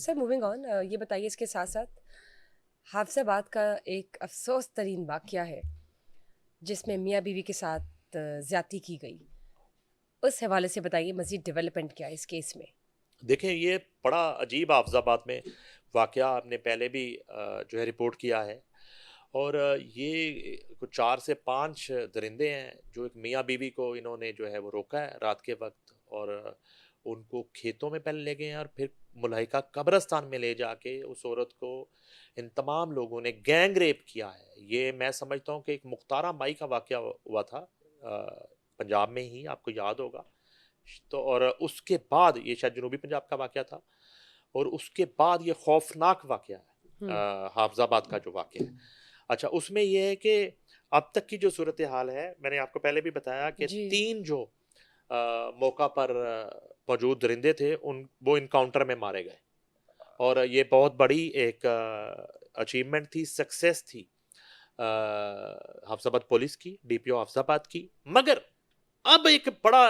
Sir moving on, ये बताइए इसके साथ साथ हाफजाबाद का एक अफसोस तरीन वाक़या है जिसमें मियाँ बीवी के साथ ज़्यादती की गई। उस हवाले से बताइए मज़ीद डेवलपमेंट क्या है इस केस में? देखें, ये बड़ा अजीब हाफिज़ाबाद में वाक़या आपने पहले भी जो है रिपोर्ट किया है। और ये कुछ 4 से 5 दरिंदे हैं जो एक मियाँ बीवी को इन्होंने जो है वो रोका है रात के वक्त, और उनको खेतों में पहले ले गए हैं और फिर मुलाहिका कब्रिस्तान में ले जाके उस औरत को इन तमाम लोगों ने गैंग रेप किया है। ये मैं समझता हूँ कि एक मुख्तारा माई का वाक़या हुआ था पंजाब में ही, आपको याद होगा। तो और उसके बाद ये शायद जनूबी पंजाब का वाक़या था, और उसके बाद ये खौफनाक वाक़या है हुँ, हाफिज़ाबाद का जो वाक़या है। अच्छा, उसमें ये है कि अब तक की जो सूरत हाल है, मैंने आपको पहले भी बताया कि जी। 3 जो मौका पर मौजूद दरिंदे थे उन वो इनकाउंटर में मारे गए, और ये बहुत बड़ी एक अचीवमेंट थी, सक्सेस थी हाफिज़ाबाद पुलिस की, डीपीओ हाफिज़ाबाद की। मगर अब एक बड़ा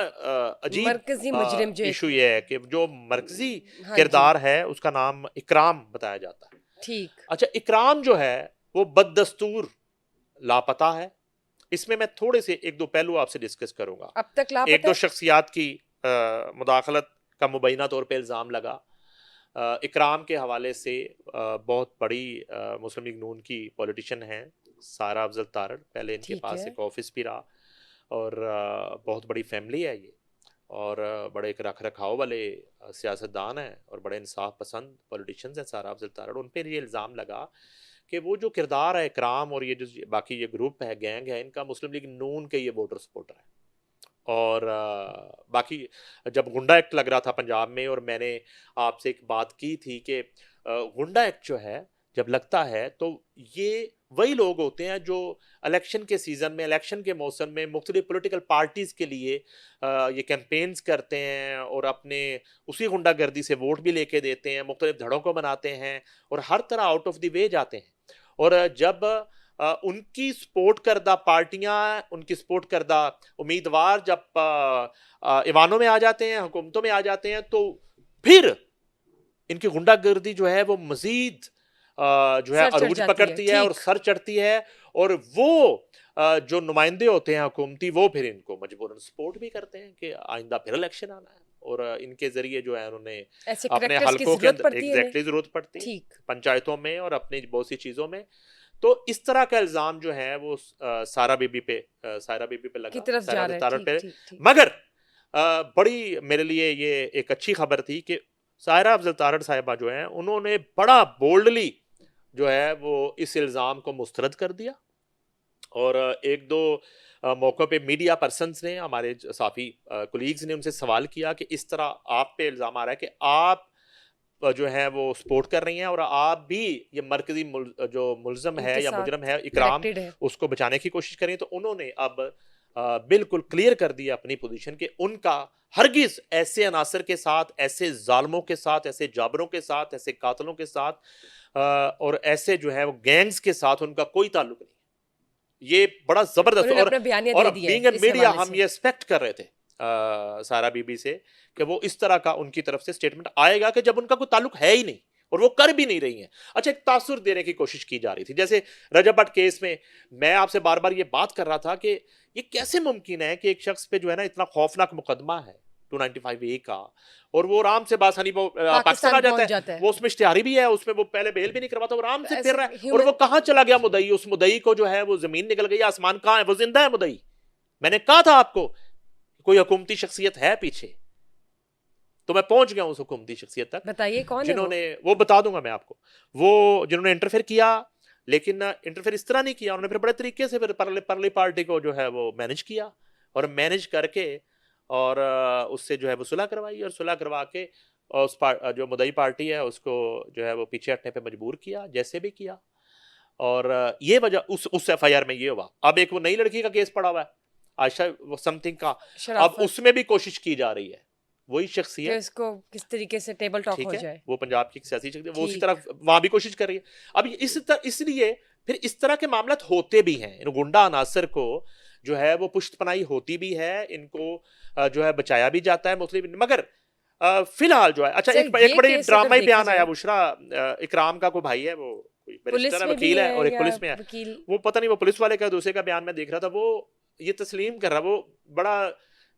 अजीब मरकज़ी मुजरिम जो एक इशू ये है कि जो मरकजी हाँ जी, किरदार है उसका नाम इकराम बताया जाता है। ठीक। अच्छा, इकराम जो है वो बददस्तूर लापता है। इसमें मैं थोड़े से एक दो पहलू आपसे डिस्कस करूंगा। अब तक एक लापता दो है? शख्सियात की मुदाखलत का मुबैना तौर पे इल्ज़ाम लगा इकराम के हवाले से। बहुत बड़ी मुस्लिम लीग नून की पॉलिटिशियन हैं सारा अफजल तारड़, पहले इनके ठीक पास है, एक ऑफिस भी रहा, और बहुत बड़ी फैमिली है ये, और बड़े एक रख रखाव वाले सियासतदान हैं और बड़े इंसाफ पसंद पॉलिटिशियंस हैं सारा अफजल तारड़। उन पर ये इल्ज़ाम लगा कि वो जो किरदार है इकराम और ये जो बाकी ये ग्रुप है, गैंग है, इनका मुस्लिम लीग नून के ये वोटर सपोर्टर है। और बाकी जब गुंडा एक्ट लग रहा था पंजाब में, और मैंने आपसे एक बात की थी कि गुंडा एक्ट जो है जब लगता है तो ये वही लोग होते हैं जो इलेक्शन के सीज़न में, इलेक्शन के मौसम में मुख्तलिफ पॉलिटिकल पार्टीज़ के लिए ये कैंपेन्स करते हैं, और अपने उसी गुंडागर्दी से वोट भी लेके देते हैं, मुख्तलिफ धड़ों को बनाते हैं, और हर तरह आउट ऑफ द वे जाते हैं। और जब उनकी सपोर्ट करदा पार्टियां, उनकी सपोर्ट करदा उम्मीदवार जब ईवानों में आ जाते हैं, हुकूमतों में आ जाते हैं, तो फिर इनकी गुंडागर्दी जो है वो मजीद जो है सर चढ़ अरूज जाती है, पकड़ती है और ठीक। सर चढ़ती है। और वो जो नुमाइंदे होते हैं हुकूमती, वो फिर इनको मजबूरन सपोर्ट भी करते हैं कि आइंदा फिर इलेक्शन आना है, और इनके जरिए जो है उन्होंने ऐसे अपने करैक्टर्स की हलकों के ज़रूरत अंदर पड़ती है इन्हें, एग्जैक्टली जरूरत पड़ती है ठीक। पंचायतों में और अपनी बहुत सी चीजों में। तो इस तरह का इल्जाम जो है वो सायरा बीबी पे की लगा, तरफ सायरा जा अब्दुल रहा है, तारड़ ठीक, पे। ठीक, ठीक। मगर बड़ी मेरे लिए ये एक अच्छी खबर थी कि सायरा अफजल तारड़ साहिबा जो है उन्होंने बड़ा बोल्डली जो है वो इस इल्ज़ाम को मुस्तरद कर दिया। और एक दो मौक़ों पे मीडिया पर्सन्स ने, हमारे साफ़ी कुलीग्स ने उनसे सवाल किया कि इस तरह आप पे इल्ज़ाम आ रहा है कि आप जो है वो सपोर्ट कर रही हैं, और आप भी ये मरकजी जो मुलजम है इनके या साथ मुजरम है इकराम, कनेक्टेड है, उसको बचाने की कोशिश करें। तो उन्होंने अब बिल्कुल क्लियर कर दिया अपनी पोजीशन कि उनका हरगिज ऐसे अनासर के साथ, ऐसे जालमों के साथ, ऐसे जाबरों के साथ, ऐसे कातलों के साथ और ऐसे जो है वो गैंग्स के साथ उनका कोई ताल्लुक नहीं। ये बड़ा जबरदस्त। उन्होंने अपना बयानिया दे दिया बीइंग है ए इस मीडिया हवाले हम से। ये एक्सपेक्ट कर रहे थे सारा बीबी से कि वो इस तरह का उनकी तरफ से स्टेटमेंट आएगा कि जब उनका कोई ताल्लुक है ही नहीं और वो कर भी नहीं रही हैं। अच्छा, एक तासुर देने की कोशिश की जा रही थी, जैसे रजब भट्ट केस में मैं आपसे बार बार ये बात कर रहा था कि ये कैसे मुमकिन है कि एक शख्स पे जो है ना इतना खौफनाक मुकदमा है 295A का, और वो आराम से बासानी वो पाकिस्तान आ पाकिस्तान जाता पहुँच है। जाता है। वो उसमें इश्तिहारी भी है, उसमें वो पहले बेल भी नहीं करवाता, वो आराम तो से फिर ऐसे रहा है। और ह्यूमन वो कहाँ चला गया मुदई? उस मुदई को जो है वो जमीन निकल गई, आसमान कहाँ है? वो जिंदा है मुदई। मैंने कहा था आपको कोई हुकूमती शख्सियत है पीछे, तो मैं पहुंच गया उस हुकूमती शख्सियत तक बताइए कौन है वो? जिन्होंने, वो बता दूंगा मैं आपको, वो जिन्होंने इंटरफेयर किया। लेकिन इंटरफेयर इस तरह नहीं किया उन्होंने, फिर बड़े तरीके से फिर परली पार्टी को जो है वो मैनेज किया, और मैनेज करके और उससे जो है वो सुलह करवाई, और सुलह करवा के और जो मुदई पार्टी है उसको जो है वो पीछे हटने पे मजबूर किया, जैसे भी किया। और ये वजह उस एफआईआर में ये हुआ। अब एक वो नई लड़की का केस पड़ा हुआ है, आयशा वो समथिंग का, अब शराफत, उसमें भी कोशिश की जा रही है। वही कि शख्सियत, इसको किस तरीके से टेबल टॉक ठीक हो है, जाए। वो पंजाब की सियासी शख्सियत, वो उसी ठीक। तरह वहां भी कोशिश कर रही है। अब इसलिए फिर इस तरह के मामला होते भी हैं, इन गुंडा अनासर को जो है वो पुश्तपनाही होती भी है, इनको जो है बचाया भी जाता है मुस्लिम। मगर फिलहाल जो है अच्छा सर एक ये बड़ी केस अगर ड्रामाई देखा बयान आया जाए बुशरा इकराम का कोई भाई है वो कोई बैरिस्टर पुलिस है में भी वकील है है और एक या पुलिस में है वकील वो पता नहीं वो पुलिस वाले का दूसरे का बयान मैं देख रहा था वो ये तस्लीम कर रहा वो बड़ा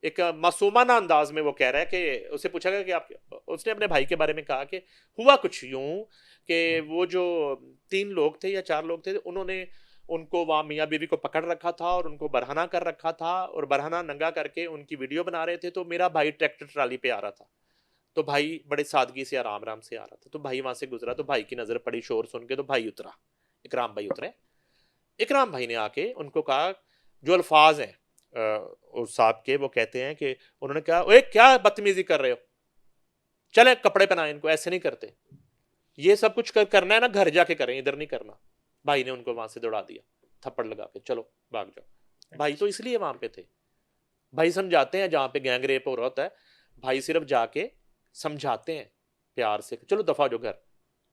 एक मासूमाना अंदाज में वो कह रहा है कि उससे पूछा गया कि आप उसने अपने भाई के बारे में कहा कि हुआ कुछ यूं कि वो जो 3 लोग थे या 4 लोग थे उन्होंने उनको वहां मियाँ बीवी को पकड़ रखा था और उनको बरहना कर रखा था और बरहना नंगा करके उनकी वीडियो बना रहे थे तो मेरा भाई ट्रैक्टर ट्राली पे आ रहा था तो भाई बड़े सादगी से आराम आराम से आ रहा था तो भाई वहां से गुजरा तो भाई की नजर पड़ी शोर सुन के तो भाई उतरा इकराम भाई उतरे इकराम भाई ने आके उनको कहा जो अल्फाज हैं उस साहब के वो कहते हैं कि उन्होंने कहा ओए क्या बदतमीजी कर रहे हो चले कपड़े पहनाए इनको ऐसे नहीं करते ये सब कुछ करना है ना घर जाके करें इधर नहीं करना भाई ने उनको वहां से दौड़ा दिया थप्पड़ लगा के चलो भाग जाओ भाई तो इसलिए वहां पे थे भाई समझाते हैं जहां पे गैंग रेप हो रहा होता है भाई सिर्फ जाके समझाते हैं प्यार से चलो दफा जो घर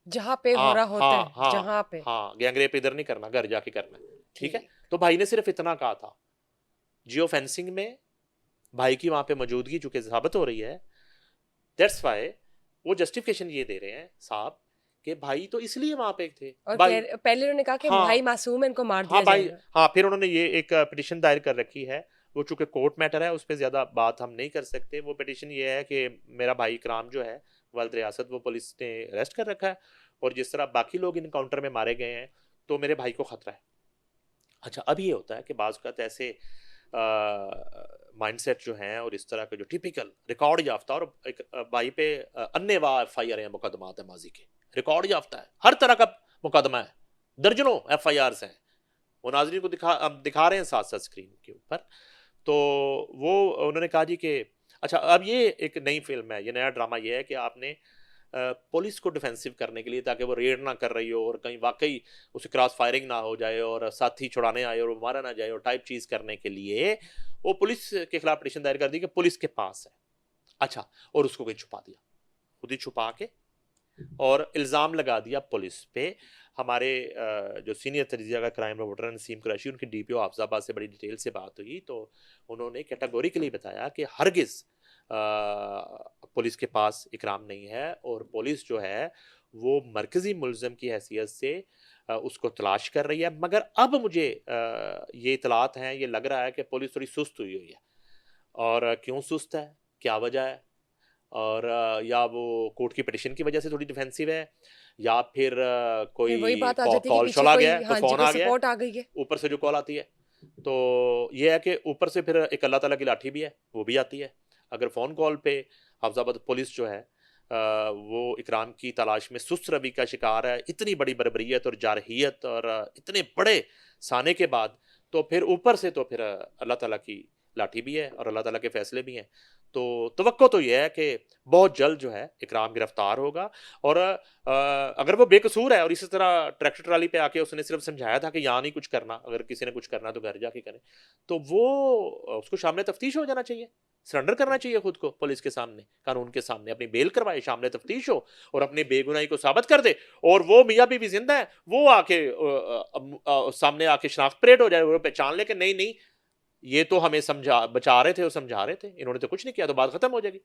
जहाँ पे हो हाँ रहा होता हाँ है हाँ जहाँ पे हाँ गैंग रेप इधर नहीं करना घर जाके करना है ठीक है ठीक तो भाई ने सिर्फ इतना कहा था जियो फेंसिंग में भाई की वहां पे मौजूदगी चूंकि साबित हो रही है दैट्स वाई वो जस्टिफिकेशन ये दे रहे हैं साहब कि भाई तो इसलिए वहां पे थे और भाई पहले उन्होंने कहा कि हाँ भाई मासूम है इनको मार हाँ दिया भाई जाएगा हाँ फिर उन्होंने ये एक पिटिशन दायर कर रखी है वो चूंकि कोर्ट मैटर है उस पर ज्यादा बात हम नहीं कर सकते वो पिटिशन ये है कि मेरा भाई इकराम जो है वालिद रियासत वो पुलिस ने अरेस्ट कर रखा है और जिस तरह बाकी लोग इनकाउंटर में मारे गए हैं तो मेरे भाई को खतरा है अच्छा अब ये होता है कि बाज़ औक़ात ऐसे माइंडसेट जो हैं और इस तरह के जो टिपिकल रिकॉर्ड याफ्ता और एक भाई पे अन्नेवाह FIR हैं मुकदमात है माजी के रिकॉर्ड याफ्ता है हर तरह का मुकदमा है दर्जनों FIRs हैं वो नाज़रीन को दिखा रहे हैं साथ साथ स्क्रीन के ऊपर तो वो उन्होंने कहा जी कि अच्छा अब ये एक नई फिल्म है ये नया ड्रामा ये है कि आपने पुलिस को डिफेंसिव करने के लिए ताकि वो रेड ना कर रही हो और कहीं वाकई उसे क्रॉस फायरिंग ना हो जाए और साथी छुड़ाने आए और वो मारा ना जाए और टाइप चीज़ करने के लिए वो पुलिस के खिलाफ पिटीशन दायर कर दी कि पुलिस के पास है अच्छा और उसको कोई छुपा दिया खुद ही छुपा के और इल्ज़ाम लगा दिया पुलिस पे हमारे जो सीनियर तजीज़ा का क्राइम रिपोर्टर नसीम कुरैशी उनकी DPO हाफिज़ाबाद से बड़ी डिटेल से बात हुई तो उन्होंने कैटेगोरिकली बताया कि हरगिज़ पुलिस के पास इकराम नहीं है और पुलिस जो है वो मरकज़ी मुलज़म की हैसियत से उसको तलाश कर रही है मगर अब मुझे ये इतलात हैं ये लग रहा है कि पुलिस थोड़ी सुस्त हुई हुई है और क्यों सुस्त है क्या वजह है और या वो कोर्ट की पिटिशन की वजह से थोड़ी डिफेंसिव है या फिर फिर कोई वही बात आ जाती है कि कॉल पीछे चला कोई गया है हाँ कोई जी फ़ोन कोई आ गया है सपोर्ट आ गई है ऊपर से जो कॉल आती है तो ये है कि ऊपर से फिर एक अल्लाह ताला की लाठी भी है वो भी आती है अगर फ़ोन कॉल पे हाफिज़ाबाद पुलिस जो है वो इकराम की तलाश में सुस्त रवि का शिकार है इतनी बड़ी बर्बरियत और जारहियत और इतने बड़े साने के बाद तो फिर ऊपर से तो फिर अल्लाह ताला की लाठी भी है और अल्लाह ताला के फैसले भी हैं तो तवक्को तो ये है कि बहुत जल्द जो है इकराम गिरफ्तार होगा और अगर वो बेकसूर है और इसी तरह ट्रैक्टर ट्राली पे आके उसने सिर्फ समझाया था कि यहाँ नहीं कुछ करना अगर किसी ने कुछ करना तो घर जाके करें तो वो उसको सामने तफ्तीश हो जाना चाहिए सरेंडर करना चाहिए खुद को पुलिस के सामने कानून के सामने अपनी बेल करवाए सामने तफ्तीश हो और अपनी बेगुनाही को साबित कर दे और वो मियाँ बीवी जिंदा है वो आके सामने आके शनाख्त परेड हो जाए वो पहचान ले कि नहीं नहीं ये तो हमें समझा बचा रहे थे और समझा रहे थे इन्होंने तो कुछ नहीं किया तो बात खत्म हो जाएगी